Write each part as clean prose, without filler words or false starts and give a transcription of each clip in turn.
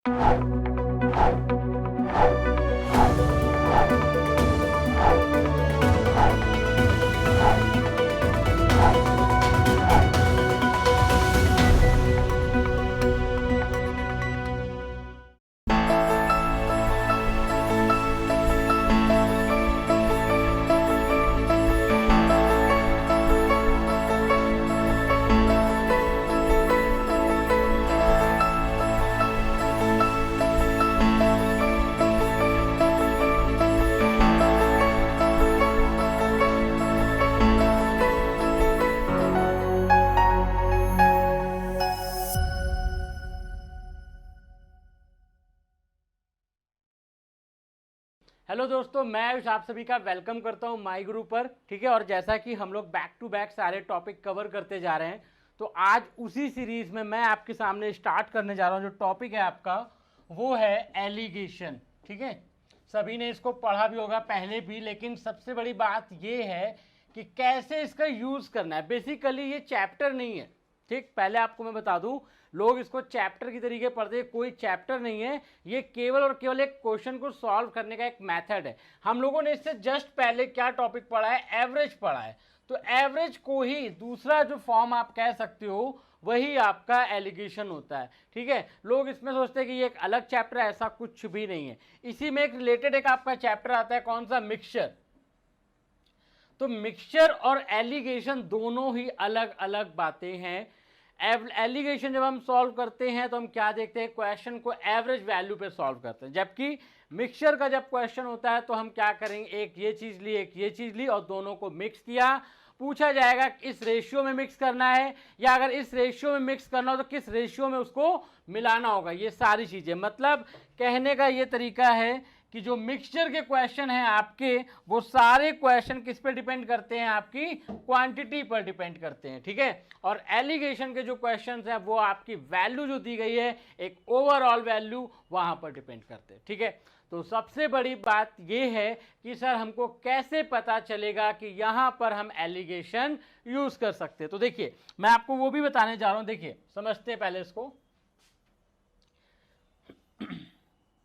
Hello दोस्तों, मैं आयुष आप सभी का वेलकम करता हूं माई गुरु पर। ठीक है, और जैसा कि हम लोग बैक टू बैक सारे टॉपिक कवर करते जा रहे हैं, तो आज उसी सीरीज में मैं आपके सामने स्टार्ट करने जा रहा हूं। जो टॉपिक है आपका वो है एलिगेशन। ठीक है, सभी ने इसको पढ़ा भी होगा पहले भी, लेकिन सबसे बड़ी बात ये है कि कैसे इसका यूज करना है। बेसिकली ये चैप्टर नहीं है। ठीक, पहले आपको मैं बता दूं, लोग इसको चैप्टर की तरीके पढ़ते हैं, कोई चैप्टर नहीं है। ये केवल और केवल एक क्वेश्चन को सॉल्व करने का एक मेथड है। हम लोगों ने इससे जस्ट पहले क्या टॉपिक पढ़ा है, एवरेज पढ़ा है। तो एवरेज को ही दूसरा जो फॉर्म आप कह सकते हो वही आपका एलिगेशन होता है। ठीक है, लोग इसमें सोचते हैं कि ये एक अलग चैप्टर है, ऐसा कुछ भी नहीं है। इसी में एक रिलेटेड एक आपका चैप्टर आता है, कौन सा, मिक्सचर। तो मिक्सचर और एलिगेशन दोनों ही अलग अलग बातें हैं। एलिगेशन जब हम सॉल्व करते हैं तो हम क्या देखते हैं, क्वेश्चन को एवरेज वैल्यू पे सॉल्व करते हैं। जबकि मिक्सचर का जब क्वेश्चन होता है तो हम क्या करेंगे, एक ये चीज ली, एक ये चीज ली और दोनों को मिक्स किया। पूछा जाएगा इस रेशियो में मिक्स करना है, या अगर इस रेशियो में मिक्स करना हो तो किस रेशियो में उसको मिलाना होगा। ये सारी चीजें, मतलब कहने का ये तरीका है कि जो मिक्सचर के क्वेश्चन हैं आपके, वो सारे क्वेश्चन किस पे डिपेंड करते हैं, आपकी क्वांटिटी पर डिपेंड करते हैं। ठीक है, और एलिगेशन के जो क्वेश्चंस हैं वो आपकी वैल्यू जो दी गई है, एक ओवरऑल वैल्यू, वहां पर डिपेंड करते हैं। ठीक है, तो सबसे बड़ी बात ये है कि सर हमको कैसे पता चलेगा कि यहां पर हम एलिगेशन यूज कर सकते हैं। तो देखिए, मैं आपको वो भी बताने जा रहा हूं। देखिए, समझते हैं पहले इसको।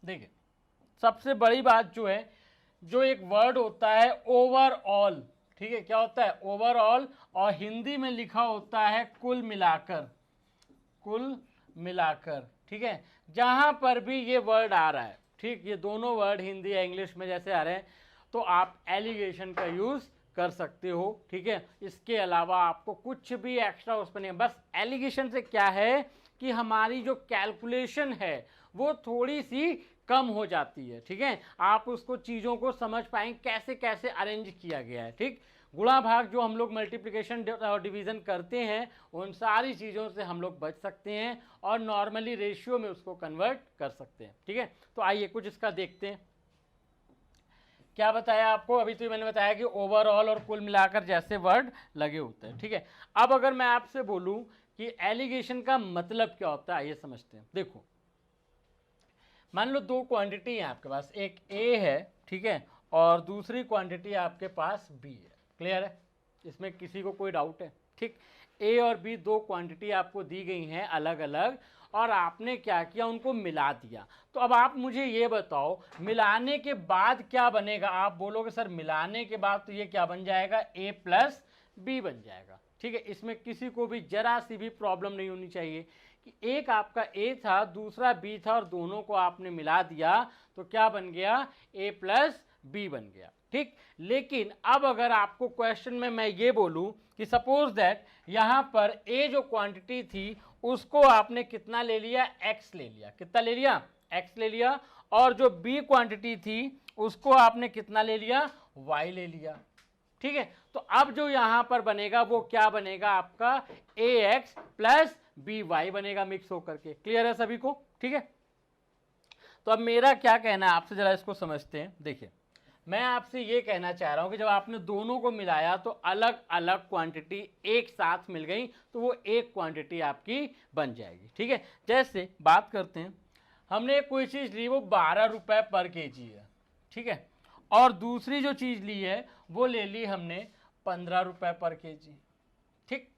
देखिए, सबसे बड़ी बात जो है, जो एक वर्ड होता है ओवरऑल। ठीक है, क्या होता है, ओवरऑल, और हिंदी में लिखा होता है कुल मिलाकर। कुल मिलाकर, ठीक है, जहां पर भी ये वर्ड आ रहा है, ठीक, ये दोनों वर्ड हिंदी या इंग्लिश में जैसे आ रहे हैं, तो आप एलिगेशन का यूज कर सकते हो। ठीक है, इसके अलावा आपको कुछ भी एक्स्ट्रा उस पर नहीं है। बस एलिगेशन से क्या है कि हमारी जो कैलकुलेशन है वो थोड़ी सी कम हो जाती है। ठीक है, आप उसको चीज़ों को समझ पाएंगे कैसे कैसे अरेंज किया गया है। ठीक, गुणा भाग जो हम लोग मल्टीप्लिकेशन और डिवीज़न करते हैं, उन सारी चीज़ों से हम लोग बच सकते हैं और नॉर्मली रेशियो में उसको कन्वर्ट कर सकते हैं। ठीक है, तो आइए कुछ इसका देखते हैं। क्या बताया आपको, अभी तो मैंने बताया कि ओवरऑल और कुल मिलाकर जैसे वर्ड लगे होते हैं। ठीक है, अब अगर मैं आपसे बोलूं कि एलिगेशन का मतलब क्या होता है, ये समझते हैं। देखो, मान लो दो क्वांटिटी है आपके पास, एक ए है, ठीक है, और दूसरी क्वांटिटी आपके पास बी है। क्लियर है, इसमें किसी को कोई डाउट है? ठीक, ए और बी दो क्वांटिटी आपको दी गई हैं अलग अलग, और आपने क्या किया, उनको मिला दिया। तो अब आप मुझे ये बताओ, मिलाने के बाद क्या बनेगा। आप बोलोगे सर मिलाने के बाद तो ये क्या बन जाएगा, ए प्लस बी बन जाएगा। ठीक है, इसमें किसी को भी जरा सी भी प्रॉब्लम नहीं होनी चाहिए कि एक आपका ए था, दूसरा बी था, और दोनों को आपने मिला दिया तो क्या बन गया, ए प्लस बी बन गया। ठीक, लेकिन अब अगर आपको क्वेश्चन में मैं ये बोलूं कि सपोज दैट यहां पर ए जो क्वांटिटी थी उसको आपने कितना ले लिया, एक्स ले लिया। कितना ले लिया, एक्स ले लिया, और जो बी क्वांटिटी थी उसको आपने कितना ले लिया, वाई ले लिया। ठीक है, तो अब जो यहां पर बनेगा वो क्या बनेगा, आपका ए एक्स प्लस बी वाई बनेगा, मिक्स होकर के। क्लियर है सभी को? ठीक है, तो अब मेरा क्या कहना है आपसे, जरा इसको समझते हैं। देखिए, मैं आपसे ये कहना चाह रहा हूं कि जब आपने दोनों को मिलाया तो अलग अलग क्वांटिटी एक साथ मिल गई, तो वो एक क्वांटिटी आपकी बन जाएगी। ठीक है, जैसे बात करते हैं, हमने कोई चीज़ ली, वो 12 रुपये पर केजी है। ठीक है, और दूसरी जो चीज़ ली है वो ले ली हमने 15 रुपये पर केजी। ठीक,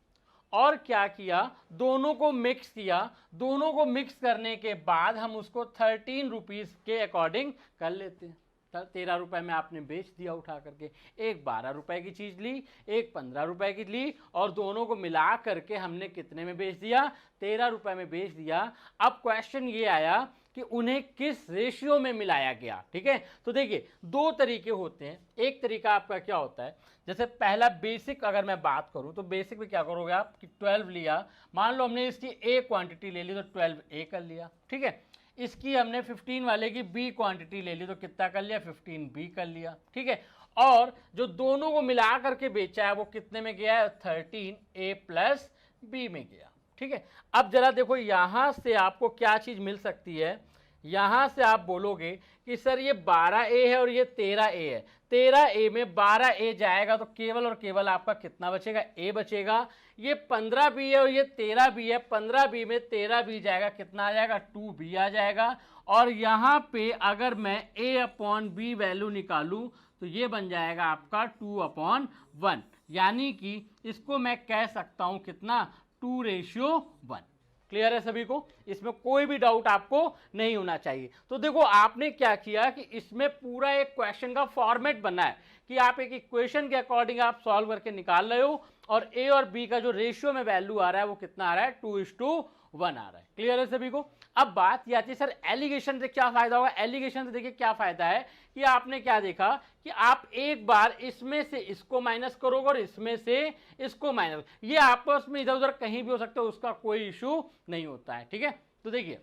और क्या किया, दोनों को मिक्स किया। दोनों को मिक्स करने के बाद हम उसको 13 रुपीज़ के अकॉर्डिंग कर लेते हैं। 13 रुपये में आपने बेच दिया उठा करके। एक 12 रुपये की चीज़ ली, एक 15 रुपये की ली, और दोनों को मिला करके हमने कितने में बेच दिया, 13 रुपये में बेच दिया। अब क्वेश्चन ये आया कि उन्हें किस रेशियो में मिलाया गया। ठीक है, तो देखिए दो तरीके होते हैं। एक तरीका आपका क्या होता है, जैसे पहला बेसिक अगर मैं बात करूं तो बेसिक में क्या करोगे आप कि 12 लिया, मान लो हमने इसकी ए क्वांटिटी ले ली तो 12 ए कर लिया। ठीक है, इसकी हमने 15 वाले की बी क्वांटिटी ले ली तो कितना कर लिया, 15 बी कर लिया। ठीक है, और जो दोनों को मिला करके बेचा है वो कितने में गया है, 13 ए प्लस बी में गया। ठीक है, अब जरा देखो यहां से आपको क्या चीज मिल सकती है। यहां से आप बोलोगे कि सर ये 12A है और ये 13A है, 13A में 12A जाएगा तो केवल और केवल आपका कितना बचेगा, A बचेगा। ये 15B है और ये 13B है, 15B में 13B जाएगा, कितना आ जाएगा, 2B आ जाएगा। और यहाँ पे अगर मैं A/B वैल्यू निकालूं तो ये बन जाएगा आपका 2/1, यानी कि इसको मैं कह सकता हूं कितना, 2:1। क्लियर है सभी को, इसमें कोई भी डाउट आपको नहीं होना चाहिए। तो देखो आपने क्या किया कि इसमें पूरा एक क्वेश्चन का फॉर्मेट बना है कि आप एक इक्वेशन के अकॉर्डिंग आप सॉल्व करके निकाल रहे हो, और ए और बी का जो रेशियो में वैल्यू आ रहा है वो कितना आ रहा है, 2:1 आ रहा है। क्लियर है सभी को। अब बात ये आती है सर एलिगेशन से क्या फायदा होगा। एलिगेशन से देखिए क्या फायदा है कि आपने क्या देखा कि आप एक बार इसमें से इसको माइनस करोगे और इसमें से इसको माइनस, ये आपस में इधर उधर कहीं भी हो सकता है, उसका कोई इशू नहीं होता है। ठीक है, तो देखिए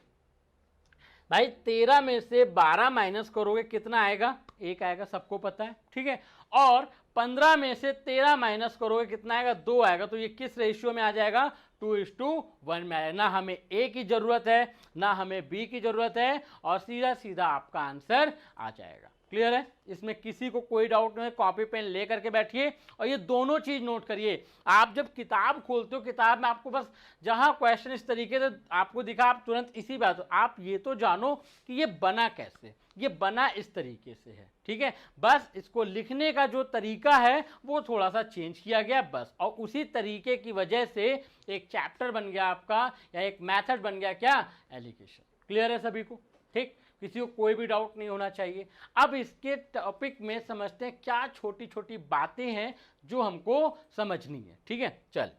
भाई 13 में से 12 माइनस करोगे कितना आएगा, 1 आएगा, सबको पता है। ठीक है, और 15 में से 13 माइनस करोगे कितना आएगा, 2 आएगा। तो ये किस रेशियो में आ जाएगा, 2:1 में आएगा। ना हमें ए की जरूरत है ना हमें बी की जरूरत है, और सीधा सीधा आपका आंसर आ जाएगा। क्लियर है, इसमें किसी को कोई डाउट नहीं है। कॉपी पेन ले करके बैठिए और ये दोनों चीज नोट करिए। आप जब किताब खोलते हो, किताब में आपको बस जहां क्वेश्चन इस तरीके से आपको दिखा, आप तुरंत इसी बात, आप ये तो जानो कि ये बना कैसे, ये बना इस तरीके से है। ठीक है, बस इसको लिखने का जो तरीका है वो थोड़ा सा चेंज किया गया बस, और उसी तरीके की वजह से एक चैप्टर बन गया आपका, या एक मेथड बन गया क्या, एलिगेशन। क्लियर है सभी को। ठीक, किसी को कोई भी डाउट नहीं होना चाहिए। अब इसके टॉपिक में समझते हैं क्या छोटी छोटी बातें हैं जो हमको समझनी है। ठीक है, चल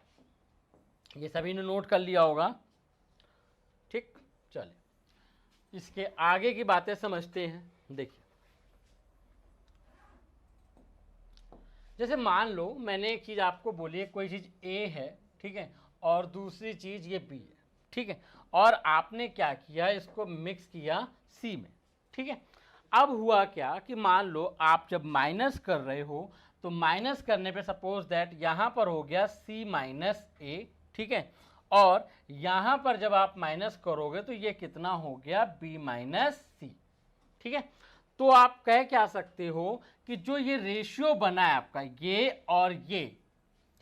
ये सभी ने नोट कर लिया होगा। ठीक, चले इसके आगे की बातें समझते हैं। देखिए जैसे मान लो मैंने एक चीज आपको बोली है, कोई चीज ए है, ठीक है, और दूसरी चीज ये बी है। ठीक है, और आपने क्या किया, इसको मिक्स किया सी में। ठीक है, अब हुआ क्या कि मान लो आप जब माइनस कर रहे हो तो माइनस करने पे सपोज दैट यहां पर हो गया सी माइनस ए। ठीक है, और यहां पर जब आप माइनस करोगे तो ये कितना हो गया, बी माइनस सी। ठीक है, तो आप कह क्या सकते हो कि जो ये रेशियो बना है आपका, ये और ये,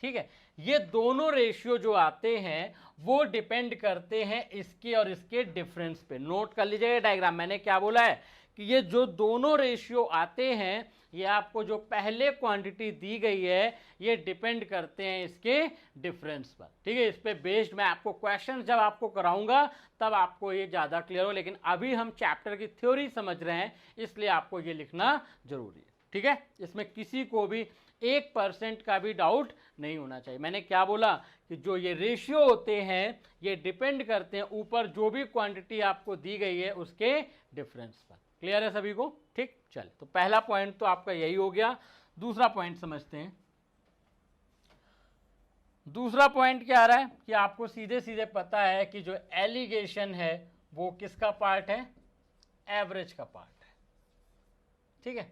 ठीक है, ये दोनों रेशियो जो आते हैं वो डिपेंड करते हैं इसके और इसके डिफरेंस पे। नोट कर लीजिएगा डायग्राम, मैंने क्या बोला है कि ये जो दोनों रेशियो आते हैं, ये आपको जो पहले क्वांटिटी दी गई है ये डिपेंड करते हैं इसके डिफरेंस पर। ठीक है, इस पे बेस्ड मैं आपको क्वेश्चन जब आपको कराऊंगा तब आपको ये ज़्यादा क्लियर हो, लेकिन अभी हम चैप्टर की थ्योरी समझ रहे हैं इसलिए आपको ये लिखना जरूरी है। ठीक है, इसमें किसी को भी 1% का भी डाउट नहीं होना चाहिए। मैंने क्या बोला कि जो ये रेशियो होते हैं ये डिपेंड करते हैं ऊपर जो भी क्वांटिटी आपको दी गई है उसके डिफरेंस पर। क्लियर है सभी को। ठीक, चल तो पहला पॉइंट तो आपका यही हो गया। दूसरा पॉइंट समझते हैं। दूसरा पॉइंट क्या आ रहा है कि आपको सीधे सीधे पता है कि जो एलिगेशन है वो किसका पार्ट है, एवरेज का पार्ट है। ठीक है,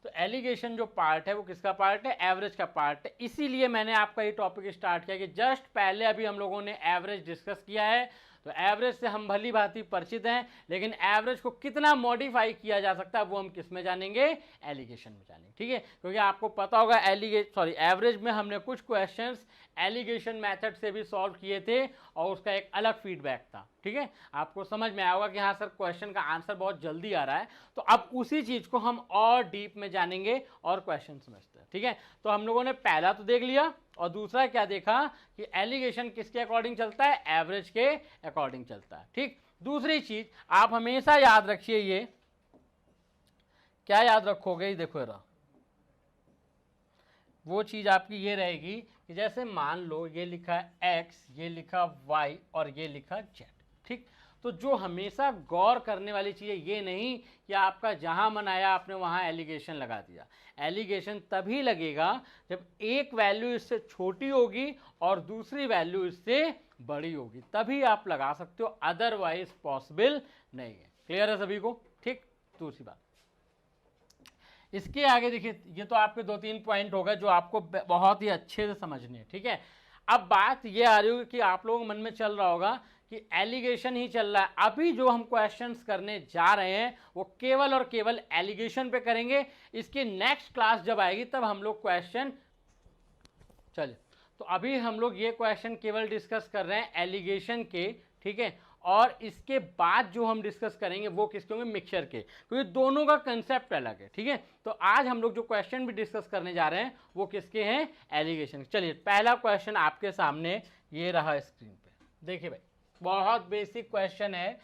तो एलिगेशन जो पार्ट है वो किसका पार्ट है, एवरेज का पार्ट है। इसीलिए मैंने आपका ये टॉपिक स्टार्ट किया कि जस्ट पहले अभी हम लोगों ने एवरेज डिस्कस किया है, तो एवरेज से हम भली भांति परिचित हैं, लेकिन एवरेज को कितना मॉडिफाई किया जा सकता है वो हम किस में जानेंगे, एलिगेशन में जानेंगे। ठीक है, क्योंकि आपको पता होगा एवरेज में हमने कुछ क्वेश्चंस एलिगेशन मेथड से भी सॉल्व किए थे और उसका एक अलग फीडबैक था। ठीक है, आपको समझ में आया होगा कि हाँ सर क्वेश्चन का आंसर बहुत जल्दी आ रहा है, तो अब उसी चीज को हम और डीप में जानेंगे और क्वेश्चन समझते हैं। ठीक है, तो हम लोगों ने पहला तो देख लिया, और दूसरा क्या देखा कि एलिगेशन किसके अकॉर्डिंग चलता है, एवरेज के अकॉर्डिंग चलता है। ठीक, दूसरी चीज आप हमेशा याद रखिए, ये क्या याद रखोगे, देखो जरा, वो चीज आपकी ये रहेगी कि जैसे मान लो ये लिखा है x, ये लिखा y और ये लिखा z। ठीक, तो जो हमेशा गौर करने वाली चीज़ है ये नहीं कि आपका जहां मन आया आपने वहां एलिगेशन लगा दिया। एलिगेशन तभी लगेगा जब एक वैल्यू इससे छोटी होगी और दूसरी वैल्यू इससे बड़ी होगी, तभी आप लगा सकते हो, अदरवाइज पॉसिबल नहीं है। क्लियर है सभी को? ठीक, दूसरी बात, इसके आगे देखिए, ये तो आपके 2-3 पॉइंट हो गए जो आपको बहुत ही अच्छे से समझने हैं। ठीक है, अब बात ये आ रही होगी कि आप लोगों के मन में चल रहा होगा कि एलिगेशन ही चल रहा है, अभी जो हम क्वेश्चंस करने जा रहे हैं वो केवल और केवल एलिगेशन पे करेंगे, इसकी नेक्स्ट क्लास जब आएगी तब हम लोग क्वेश्चन, चलिए तो अभी हम लोग ये क्वेश्चन केवल डिस्कस कर रहे हैं एलिगेशन के। ठीक है, और इसके बाद जो हम डिस्कस करेंगे वो किसके होंगे, मिक्सचर के, क्योंकि दोनों का कंसेप्ट अलग है। ठीक है, तो आज हम लोग जो क्वेश्चन भी डिस्कस करने जा रहे हैं वो किसके हैं, एलिगेशन। चलिए पहला क्वेश्चन आपके सामने ये रहा स्क्रीन पे, देखिए भाई बहुत बेसिक क्वेश्चन है।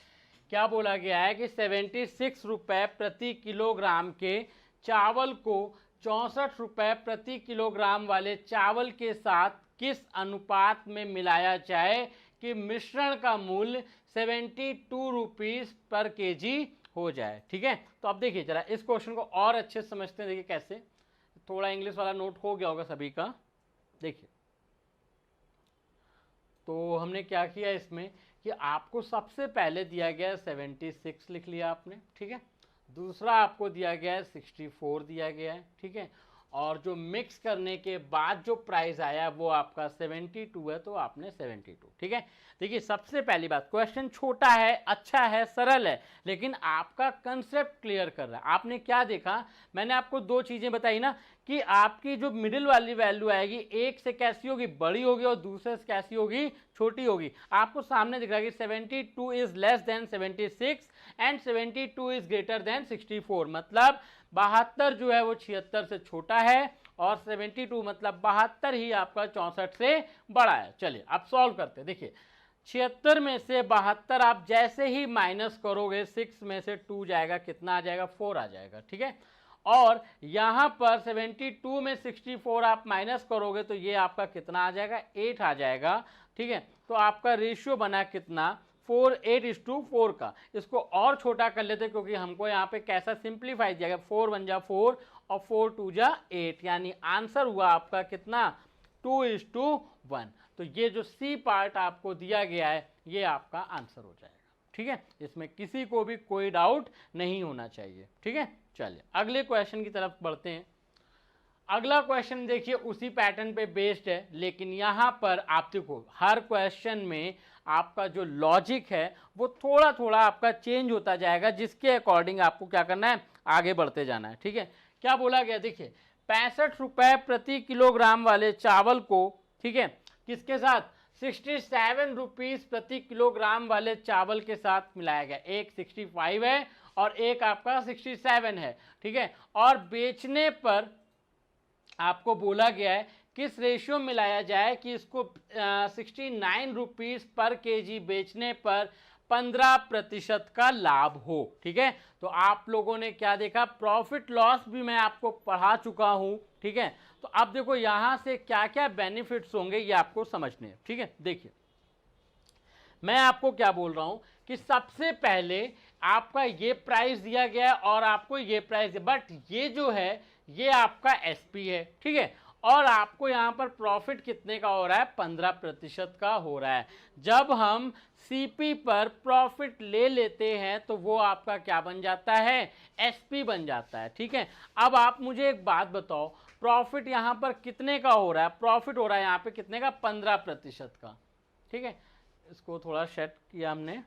क्या बोला गया है कि 76 रुपये प्रति किलोग्राम के चावल को 64 रुपये प्रति किलोग्राम वाले चावल के साथ किस अनुपात में मिलाया जाए कि मिश्रण का मूल्य 72 रुपीज़ पर केजी हो जाए। ठीक है, तो अब देखिए जरा इस क्वेश्चन को और अच्छे से समझते हैं। देखिए कैसे, थोड़ा इंग्लिश वाला नोट हो गया होगा सभी का। देखिए तो हमने क्या किया इसमें कि आपको सबसे पहले दिया गया है 76 लिख लिया आपने। ठीक है, दूसरा आपको दिया गया है 64 दिया गया है। ठीक है, और जो मिक्स करने के बाद जो प्राइस आया वो आपका 72 है, तो आपने 72। ठीक है, देखिए सबसे पहली बात, क्वेश्चन छोटा है, अच्छा है, सरल है, लेकिन आपका कंसेप्ट क्लियर कर रहा है। आपने क्या देखा, मैंने आपको दो चीज़ें बताई ना कि आपकी जो मिडिल वाली वैल्यू आएगी एक से कैसी होगी, बड़ी होगी, और दूसरे से कैसी होगी, छोटी होगी। आपको सामने दिख रहा है कि 72 is less than 76 and 72 is greater than 64, मतलब 72 जो है वो 76 से छोटा है और 72 मतलब 72 ही आपका 64 से बड़ा है। चलिए अब सॉल्व करते हैं। देखिए 76 में से 72 आप जैसे ही माइनस करोगे, 6 में से 2 जाएगा, कितना आ जाएगा, 4 आ जाएगा। ठीक है, और यहाँ पर 72 में 64 आप माइनस करोगे तो ये आपका कितना आ जाएगा, 8 आ जाएगा। ठीक है, तो आपका रेशियो बना कितना, 8:4 का। इसको और छोटा कर लेते क्योंकि हमको यहाँ पे कैसा सिंप्लीफाई दिया गया, 4 1 जा 4 और 4 2 जा 8, यानी आंसर हुआ आपका कितना, 2:1। तो ये जो सी पार्ट आपको दिया गया है ये आपका आंसर हो जाएगा। ठीक है, इसमें किसी को भी कोई डाउट नहीं होना चाहिए। ठीक है, चलिए अगले क्वेश्चन की तरफ बढ़ते हैं। अगला क्वेश्चन देखिए उसी पैटर्न पे बेस्ड है, लेकिन यहाँ पर आप देखो हर क्वेश्चन में आपका जो लॉजिक है वो थोड़ा थोड़ा आपका चेंज होता जाएगा, जिसके अकॉर्डिंग आपको क्या करना है, आगे बढ़ते जाना है। ठीक है, क्या बोला गया, देखिए 65 रुपये प्रति किलोग्राम वाले चावल को, ठीक है, किसके साथ, 67 रुपीज़ प्रति किलोग्राम वाले चावल के साथ मिलाया गया। एक 65 है और एक आपका 67 है। ठीक है, और बेचने पर आपको बोला गया है किस रेशियो में मिलाया जाए कि इसको 69 रुपीज़ पर केजी बेचने पर 15% का लाभ हो। ठीक है, तो आप लोगों ने क्या देखा, प्रॉफिट लॉस भी मैं आपको पढ़ा चुका हूं। ठीक है, तो अब देखो यहां से क्या क्या बेनिफिट्स होंगे ये आपको समझने हैं। ठीक है, देखिए मैं आपको क्या बोल रहा हूं कि सबसे पहले आपका ये प्राइस दिया गया है और आपको ये प्राइस, बट ये जो है ये आपका एसपी है। ठीक है, और आपको यहाँ पर प्रॉफिट कितने का हो रहा है, 15% का हो रहा है। जब हम सीपी पर प्रॉफिट ले लेते हैं तो वो आपका क्या बन जाता है, एसपी बन जाता है। ठीक है, अब आप मुझे एक बात बताओ, प्रॉफिट यहाँ पर कितने का हो रहा है, प्रॉफिट हो रहा है यहाँ पे कितने का, 15% का। ठीक है, इसको थोड़ा सेट किया हमने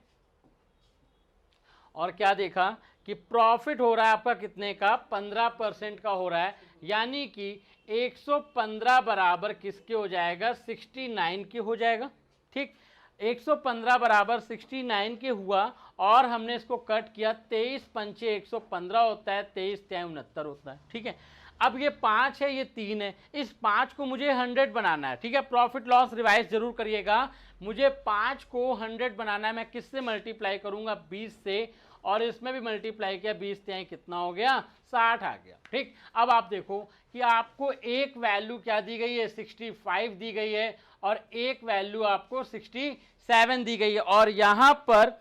और क्या देखा कि प्रॉफिट हो रहा है आपका कितने का, 15% का हो रहा है, यानी कि 115 बराबर किसके हो जाएगा, 69 के हो जाएगा। ठीक, 115 बराबर 69 के हुआ और हमने इसको कट किया, 23 पंचे 115 होता है, 23 तिहाई 69 होता है। ठीक है, अब ये 5 है, ये 3 है, इस 5 को मुझे 100 बनाना है, ठीक है। प्रॉफिट लॉस रिवाइज जरूर करिएगा। मुझे 5 को 100 बनाना है, मैं किससे मल्टीप्लाई करूंगा? 20 से, और इसमें भी मल्टीप्लाई किया, 20 से कितना हो गया? 60 आ गया, ठीक। अब आप देखो कि आपको एक वैल्यू क्या दी गई है? 65 दी गई है, और एक वैल्यू आपको 67 दी गई है, और यहां पर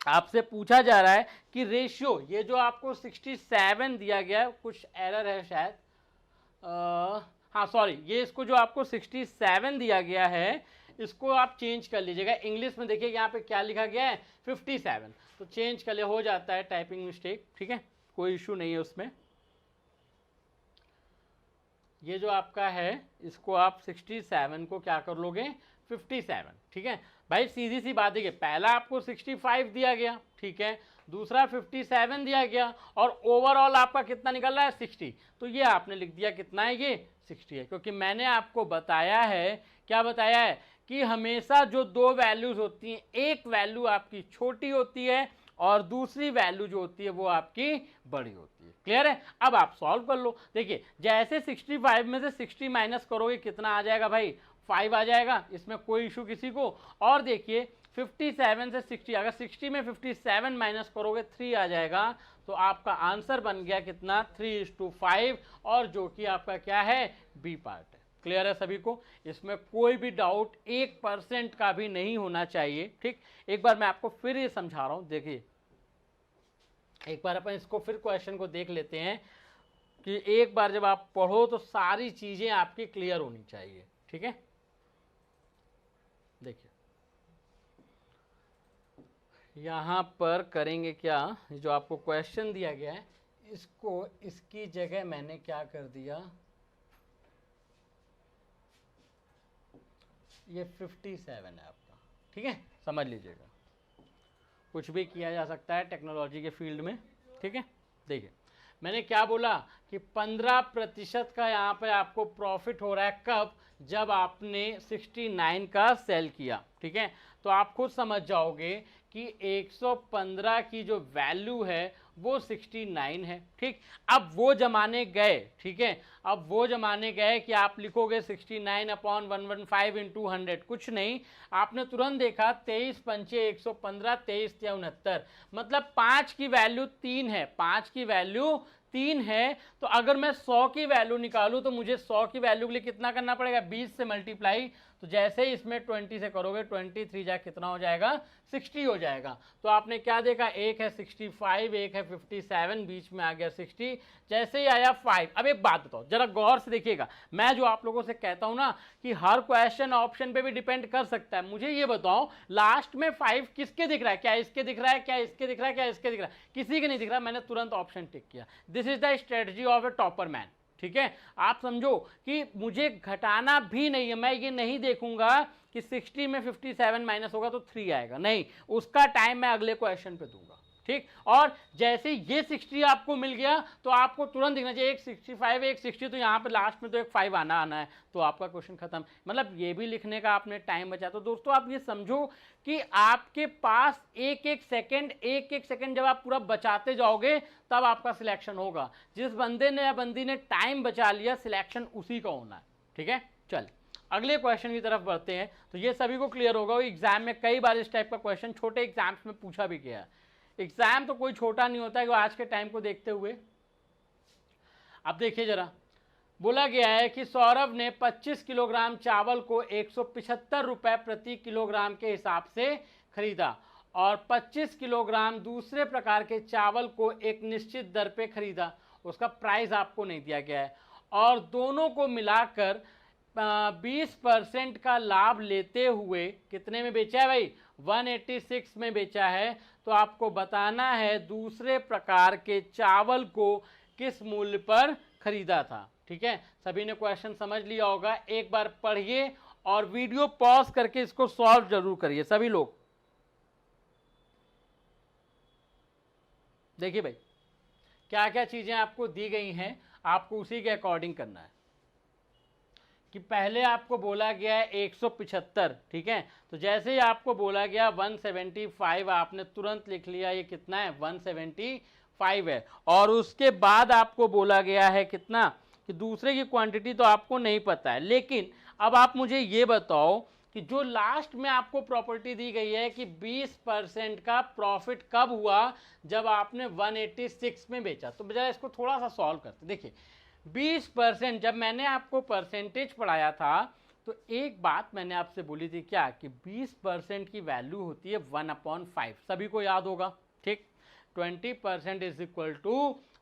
आपसे पूछा जा रहा है कि रेशियो, ये जो आपको 67 दिया गया है, कुछ एरर है शायद, हाँ सॉरी, ये इसको जो आपको 67 दिया गया है, इसको आप चेंज कर लीजिएगा। इंग्लिश में देखिए यहाँ पे क्या लिखा गया है? 57, तो चेंज कर ले, हो जाता है टाइपिंग मिस्टेक, ठीक है, कोई इशू नहीं है उसमें। ये जो आपका है, इसको आप 67 को क्या कर लोगे? 57, ठीक है भाई। सीधी सी बात है, पहला आपको 65 दिया गया, ठीक है, दूसरा 57 दिया गया, और ओवरऑल आपका कितना निकल रहा है? 60। तो ये आपने लिख दिया कितना है? ये 60 है, क्योंकि मैंने आपको बताया है, क्या बताया है? कि हमेशा जो दो वैल्यूज होती हैं, एक वैल्यू आपकी छोटी होती है और दूसरी वैल्यू जो होती है वो आपकी बड़ी होती है। क्लियर है? अब आप सॉल्व कर लो। देखिए, जैसे 65 में से 60 माइनस करोगे, कितना आ जाएगा भाई? 5 आ जाएगा, इसमें कोई इशू किसी को। और देखिए 57 से 60, अगर 60 में 57 माइनस करोगे 3 आ जाएगा, तो आपका आंसर बन गया कितना? 3:5, और जो कि आपका क्या है? बी पार्ट है। क्लियर है सभी को? इसमें कोई भी डाउट 1% का भी नहीं होना चाहिए, ठीक। एक बार मैं आपको फिर ये समझा रहा हूं, देखिए एक बार अपन इसको फिर क्वेश्चन को देख लेते हैं, कि एक बार जब आप पढ़ो तो सारी चीजें आपकी क्लियर होनी चाहिए, ठीक है। देखिए यहां पर करेंगे क्या, जो आपको क्वेश्चन दिया गया है, इसको इसकी जगह मैंने क्या कर दिया, ये 57 है आपका, ठीक है, समझ लीजिएगा। कुछ भी किया जा सकता है टेक्नोलॉजी के फील्ड में, ठीक है। देखिए मैंने क्या बोला कि 15% का यहाँ पे आपको प्रॉफिट हो रहा है, कब? जब आपने 69 का सेल किया, ठीक है। तो आप खुद समझ जाओगे कि 115 की जो वैल्यू है वो 69 है, ठीक। अब वो जमाने गए, ठीक है, अब वो जमाने गए कि आप लिखोगे 69/115 × 100, कुछ नहीं, आपने तुरंत देखा 23 पंचे 115, 23 या 69, मतलब 5 की वैल्यू 3 है, 5 की वैल्यू 3 है। तो अगर मैं 100 की वैल्यू निकालूं तो मुझे 100 की वैल्यू के लिए कितना करना पड़ेगा? 20 से मल्टीप्लाई। तो जैसे ही इसमें 20 से करोगे, 23 जा कितना हो जाएगा? 60 हो जाएगा। तो आपने क्या देखा? एक है 65, एक है 57, बीच में आ गया 60। जैसे ही आया 5। अब एक बात बताओ, जरा गौर से देखिएगा, मैं जो आप लोगों से कहता हूं ना कि हर क्वेश्चन ऑप्शन पे भी डिपेंड कर सकता है। मुझे ये बताओ, लास्ट में 5 किसके दिख रहा है? क्या इसके दिख रहा है? क्या इसके दिख रहा है? क्या इसके दिख रहा है? किसी के नहीं दिख रहा। मैंने तुरंत ऑप्शन टिक किया। This is the strategy of A topper man, ठीक है। आप समझो कि मुझे घटाना भी नहीं है, मैं ये नहीं देखूंगा कि 60 में 57 माइनस होगा तो 3 आएगा, नहीं, उसका टाइम मैं अगले क्वेश्चन पे दूंगा, ठीक। और जैसे ये 60 आपको मिल गया तो आपको तुरंत दिखना चाहिए एक 65, एक 60, तो यहाँ पे लास्ट में तो एक 5 आना है, तो आपका क्वेश्चन खत्म। मतलब ये भी लिखने का आपने टाइम बचा। तो दोस्तों आप ये समझो कि आपके पास एक एक सेकंड जब आप पूरा बचाते जाओगे तब आपका सिलेक्शन होगा। जिस बंदे ने या बंदी ने टाइम बचा लिया, सिलेक्शन उसी का होना है, ठीक है। चल अगले क्वेश्चन की तरफ बढ़ते हैं। तो ये सभी को क्लियर होगा, एग्जाम में कई बार इस टाइप का क्वेश्चन छोटे एग्जाम्स में पूछा भी गया है। एग्जाम तो कोई छोटा नहीं होता है, आज के टाइम को देखते हुए। अब देखिए जरा, बोला गया है कि सौरभ ने 25 किलोग्राम चावल को 175 रुपए प्रति किलोग्राम के हिसाब से खरीदा, और 25 किलोग्राम दूसरे प्रकार के चावल को एक निश्चित दर पे खरीदा। उसका प्राइस आपको नहीं दिया गया है, और दोनों को मिलाकर 20% का लाभ लेते हुए कितने में बेचा है भाई? 186 में बेचा है। तो आपको बताना है दूसरे प्रकार के चावल को किस मूल्य पर खरीदा था, ठीक है। सभी ने क्वेश्चन समझ लिया होगा। एक बार पढ़िए और वीडियो पॉज करके इसको सॉल्व जरूर करिए सभी लोग। देखिए भाई, क्या क्या चीजें आपको दी गई हैं, आपको उसी के अकॉर्डिंग करना है। कि पहले आपको बोला गया है 175, ठीक है। तो जैसे ही आपको बोला गया 175, आपने तुरंत लिख लिया ये कितना है? 5 है, और उसके बाद आपको बोला गया है कितना, कि दूसरे की क्वांटिटी तो आपको नहीं पता है। लेकिन अब आप मुझे ये बताओ कि जो लास्ट में आपको प्रॉपर्टी दी गई है कि 20% का प्रॉफिट कब हुआ, जब आपने 186 में बेचा। तो बजाय इसको थोड़ा सा सॉल्व करते, देखिए 20%, जब मैंने आपको परसेंटेज पढ़ाया था तो एक बात मैंने आपसे बोली थी क्या, कि 20% की वैल्यू होती है 1/5, सभी को याद होगा, ठीक। 20% इज इक्वल टू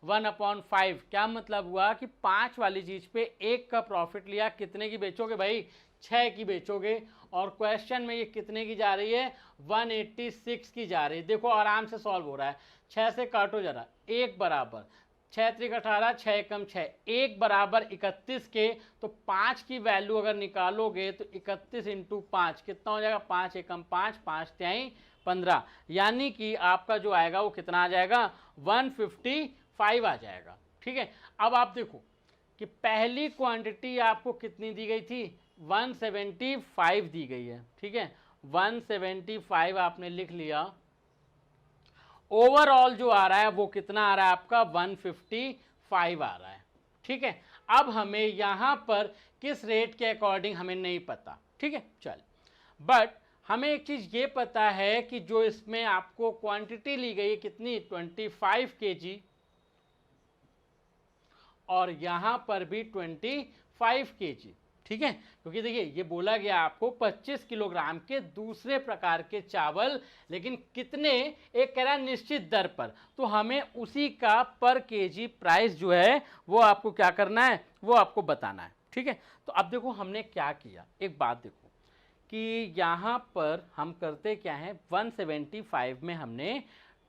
1/5। क्या मतलब हुआ कि 5 वाली चीज पे 1 का प्रॉफिट लिया, कितने की बेचोगे भाई, 6 की बेचोगे। और क्वेश्चन में ये कितने की जा रही है, 186 की जा रही है। देखो आराम से सॉल्व हो रहा है, 6 से काटो जरा, 1 बराबर 6 त्रिक 18, 6 कम 6, 1 बराबर 31 के। तो 5 की वैल्यू अगर निकालोगे तो 31 इंटू 5 कितना हो जाएगा, 5 एकम 5, 5 त्याई 15, यानी कि आपका जो आएगा वो कितना आ जाएगा, 155 आ जाएगा, ठीक है। अब आप देखो कि पहली क्वांटिटी आपको कितनी दी गई थी, 175 दी गई है, ठीक है। 175 आपने लिख लिया। ओवरऑल जो आ रहा है वो कितना आ रहा है आपका, 155 आ रहा है, ठीक है। अब हमें यहां पर किस रेट के अकॉर्डिंग हमें नहीं पता, ठीक है, चल। बट हमें एक चीज ये पता है कि जो इसमें आपको क्वांटिटी ली गई है कितनी, 25 kg, और यहां पर भी 25 kg, ठीक है। क्योंकि देखिए ये बोला गया आपको 25 किलोग्राम के दूसरे प्रकार के चावल, लेकिन कितने, एक कह रहा है निश्चित दर पर, तो हमें उसी का पर केजी प्राइस जो है वो आपको क्या करना है, वो आपको बताना है, ठीक है। तो अब देखो हमने क्या किया, एक बात देखो कि यहाँ पर हम करते क्या है, 175 में हमने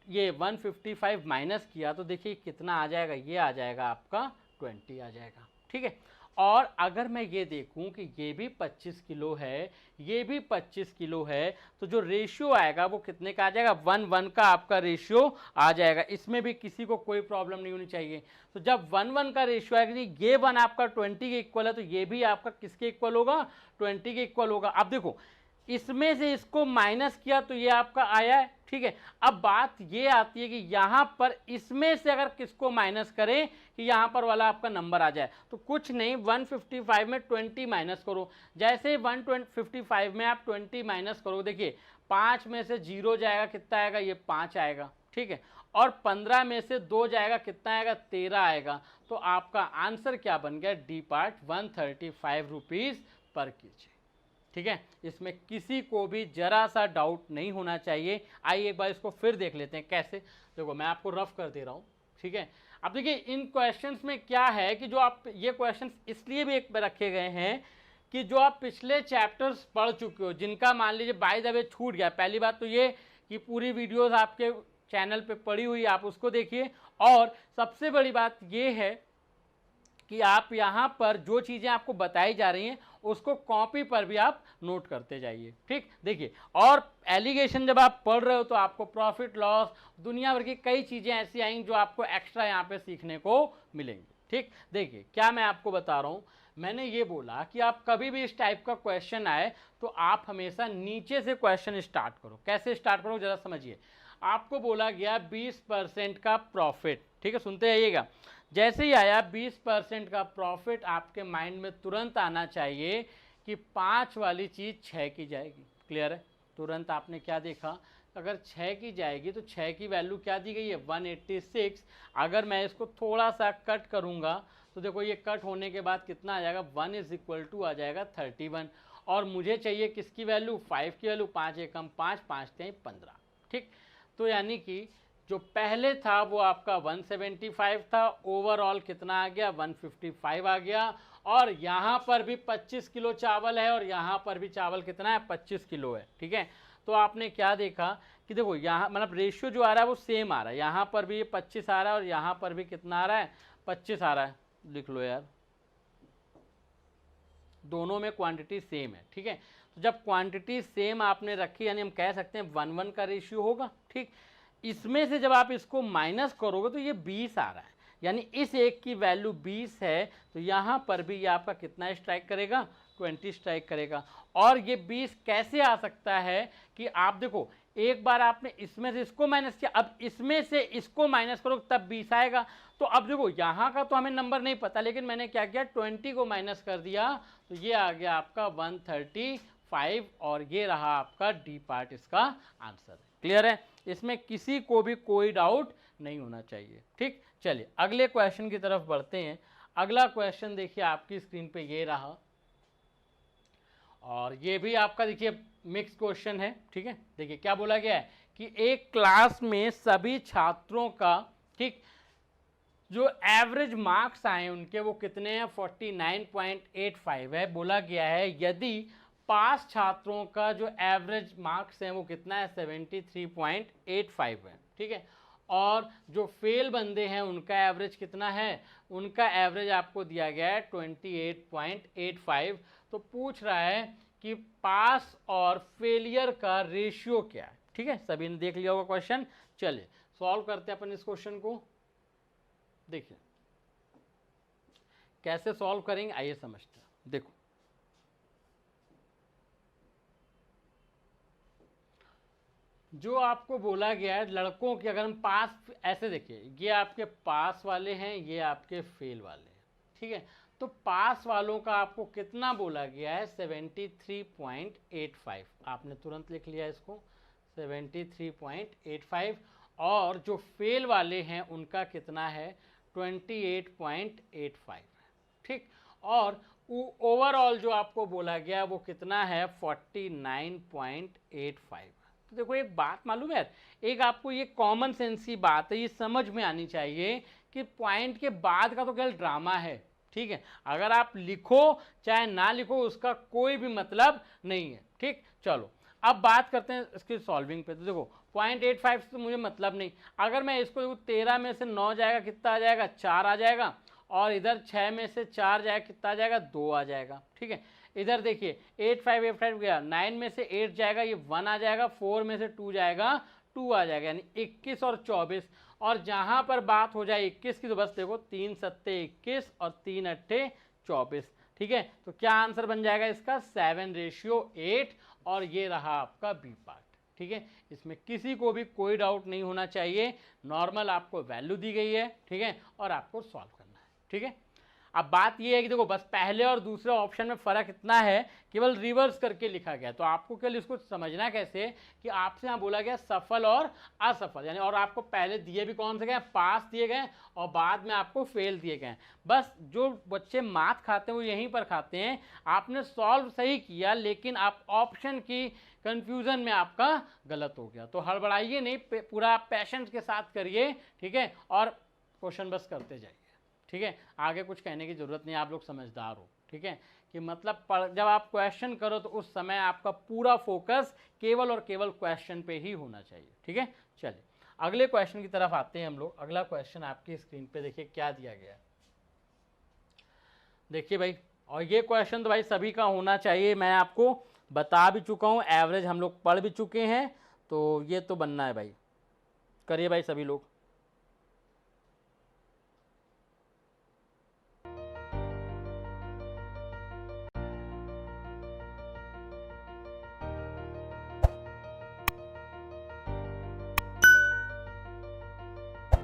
ये 155 माइनस किया, तो देखिए कितना आ जाएगा, ये आ जाएगा आपका 20 आ जाएगा, ठीक है। और अगर मैं ये देखूं कि ये भी 25 किलो है, ये भी 25 किलो है, तो जो रेशियो आएगा वो कितने का आ जाएगा, 1:1 का आपका रेशियो आ जाएगा। इसमें भी किसी को कोई प्रॉब्लम नहीं होनी चाहिए। तो जब 1:1 का रेशियो आएगा, ये 1 आपका 20 के इक्वल है, तो ये भी आपका किसके इक्वल होगा, 20 के इक्वल होगा। अब देखो इसमें से इसको माइनस किया तो ये आपका आया है, ठीक है। अब बात ये आती है कि यहाँ पर इसमें से अगर किसको माइनस करें कि यहाँ पर वाला आपका नंबर आ जाए, तो कुछ नहीं, 155 में 20 माइनस करो। जैसे 155 में आप 20 माइनस करो, देखिए 5 में से 0 जाएगा, कितना आएगा, ये 5 आएगा, ठीक है। और 15 में से 2 जाएगा, कितना आएगा, 13 आएगा। तो आपका आंसर क्या बन गया, डी पार्ट, 135 रुपीज़ पर केजी, ठीक है। इसमें किसी को भी जरा सा डाउट नहीं होना चाहिए। आइए एक बार इसको फिर देख लेते हैं कैसे। देखो मैं आपको रफ कर दे रहा हूँ, ठीक है। अब देखिए इन क्वेश्चंस में क्या है कि जो आप, ये क्वेश्चंस इसलिए भी एक पे रखे गए हैं कि जो आप पिछले चैप्टर्स पढ़ चुके हो, जिनका मान लीजिए बाय द वे छूट गया। पहली बात तो ये कि पूरी वीडियोस आपके चैनल पे पड़ी हुई, आप उसको देखिए। और सबसे बड़ी बात ये है कि आप यहाँ पर जो चीज़ें आपको बताई जा रही हैं उसको कॉपी पर भी आप नोट करते जाइए, ठीक। देखिए और एलिगेशन जब आप पढ़ रहे हो तो आपको प्रॉफिट लॉस, दुनिया भर की कई चीज़ें ऐसी आएंगी जो आपको एक्स्ट्रा यहाँ पे सीखने को मिलेंगी, ठीक। देखिए क्या मैं आपको बता रहा हूँ, मैंने ये बोला कि आप कभी भी इस टाइप का क्वेश्चन आए तो आप हमेशा नीचे से क्वेश्चन स्टार्ट करो। कैसे स्टार्ट करो जरा समझिए। आपको बोला गया 20% का प्रॉफिट, ठीक है, सुनते आइएगा। जैसे ही आया 20% का प्रॉफिट, आपके माइंड में तुरंत आना चाहिए कि 5 वाली चीज़ 6 की जाएगी। क्लियर है, तुरंत आपने क्या देखा, अगर 6 की जाएगी तो 6 की वैल्यू क्या दी गई है, 186। अगर मैं इसको थोड़ा सा कट करूँगा तो देखो ये कट होने के बाद कितना आ जाएगा, 1 इज इक्वल टू आ जाएगा 31। और मुझे चाहिए किसकी वैल्यू, 5 की वैल्यू, 5 एकम 5, 5 त्याई 15, ठीक। तो यानी कि जो पहले था वो आपका 175 था, ओवरऑल कितना आ गया, 155 आ गया। और यहाँ पर भी 25 किलो चावल है और यहाँ पर भी चावल कितना है, 25 किलो है, ठीक है। तो आपने क्या देखा कि देखो यहाँ मतलब रेशियो जो आ रहा है वो सेम आ रहा है, यहाँ पर भी ये 25 आ रहा है और यहाँ पर भी कितना आ रहा है, 25 आ रहा है। लिख लो यार, दोनों में क्वांटिटी सेम है, ठीक है। तो जब क्वांटिटी सेम आपने रखी, यानी हम कह सकते हैं 1:1 का रेशियो होगा, ठीक। इसमें से जब आप इसको माइनस करोगे तो ये 20 आ रहा है, यानी इस एक की वैल्यू 20 है, तो यहाँ पर भी ये आपका कितना स्ट्राइक करेगा, 20 स्ट्राइक करेगा। और ये 20 कैसे आ सकता है कि आप देखो एक बार आपने इसमें से इसको माइनस किया, अब इसमें से इसको माइनस करो तब 20 आएगा। तो अब देखो यहाँ का तो हमें नंबर नहीं पता, लेकिन मैंने क्या किया 20 को माइनस कर दिया, तो ये आ गया आपका 135 और ये रहा आपका डी पार्ट इसका आंसर है। क्लियर है, इसमें किसी को भी कोई डाउट नहीं होना चाहिए। ठीक, चलिए अगले क्वेश्चन की तरफ बढ़ते हैं। अगला क्वेश्चन देखिए आपकी स्क्रीन पे ये रहा, और ये भी आपका देखिए मिक्स क्वेश्चन है। ठीक है, देखिए क्या बोला गया है कि एक क्लास में सभी छात्रों का, ठीक, जो एवरेज मार्क्स आए उनके वो कितने हैं 49.85 है। बोला गया है यदि पास छात्रों का जो एवरेज मार्क्स हैं वो कितना है 73.85 है। ठीक है, और जो फेल बंदे हैं उनका एवरेज कितना है, उनका एवरेज आपको दिया गया है 28.85। तो पूछ रहा है कि पास और फेलियर का रेशियो क्या है। ठीक है, सभी ने देख लिया होगा क्वेश्चन। चलिए सॉल्व करते हैं अपन इस क्वेश्चन को। देखिए कैसे सॉल्व करेंगे, आइए समझते हैं। देखो जो आपको बोला गया है लड़कों की, अगर हम पास, ऐसे देखिए ये आपके पास वाले हैं, ये आपके फेल वाले हैं। ठीक है, तो पास वालों का आपको कितना बोला गया है 73.85, आपने तुरंत लिख लिया इसको 73.85, और जो फेल वाले हैं उनका कितना है 28.85। ठीक, और ओवरऑल जो आपको बोला गया वो कितना है 49.85। तो देखो एक बात मालूम है, एक आपको ये कॉमन सेंस की बात है, ये समझ में आनी चाहिए कि पॉइंट के बाद का तो केवल ड्रामा है। ठीक है, अगर आप लिखो चाहे ना लिखो उसका कोई भी मतलब नहीं है। ठीक, चलो अब बात करते हैं इसकी सॉल्विंग पे। तो देखो 0.85 से तो मुझे मतलब नहीं, अगर मैं इसको देखो 13 में से 9 जाएगा कितना आ जाएगा 4 आ जाएगा, और इधर 6 में से 4 जाएगा कितना आ जाएगा 2 आ जाएगा। ठीक है, इधर देखिए 85 गया, 9 में से 8 जाएगा ये 1 आ जाएगा, 4 में से 2 जाएगा 2 आ जाएगा, यानी 21 और 24। और जहाँ पर बात हो जाए 21 की तो बस देखो 3 सत्ते 21 और 3 अट्ठे 24। ठीक है, तो क्या आंसर बन जाएगा इसका 7:8, और ये रहा आपका बी पार्ट। ठीक है, इसमें किसी को भी कोई डाउट नहीं होना चाहिए, नॉर्मल आपको वैल्यू दी गई है। ठीक है, और आपको सॉल्व करना है। ठीक है, अब बात ये है कि देखो बस पहले और दूसरे ऑप्शन में फ़र्क इतना है, केवल रिवर्स करके लिखा गया। तो आपको केवल इसको समझना कैसे कि आपसे यहाँ बोला गया सफल और असफल, यानी और आपको पहले दिए भी कौन से गए, पास दिए गए और बाद में आपको फेल दिए गए। बस जो बच्चे मात खाते हैं वो यहीं पर खाते हैं। आपने सॉल्व सही किया लेकिन आप ऑप्शन की कन्फ्यूज़न में आपका गलत हो गया। तो हड़बड़ाइए नहीं, पूरा पैशेंस के साथ करिए। ठीक है, और क्वेश्चन बस करते जाइए। ठीक है, आगे कुछ कहने की ज़रूरत नहीं, आप लोग समझदार हो। ठीक है, कि मतलब जब आप क्वेश्चन करो तो उस समय आपका पूरा फोकस केवल और केवल क्वेश्चन पे ही होना चाहिए। ठीक है, चलिए अगले क्वेश्चन की तरफ आते हैं हम लोग। अगला क्वेश्चन आपकी स्क्रीन पे देखिए क्या दिया गया है। देखिए भाई, और ये क्वेश्चन तो भाई सभी का होना चाहिए, मैं आपको बता भी चुका हूँ, एवरेज हम लोग पढ़ भी चुके हैं, तो ये तो बनना है भाई। करिए भाई सभी लोग।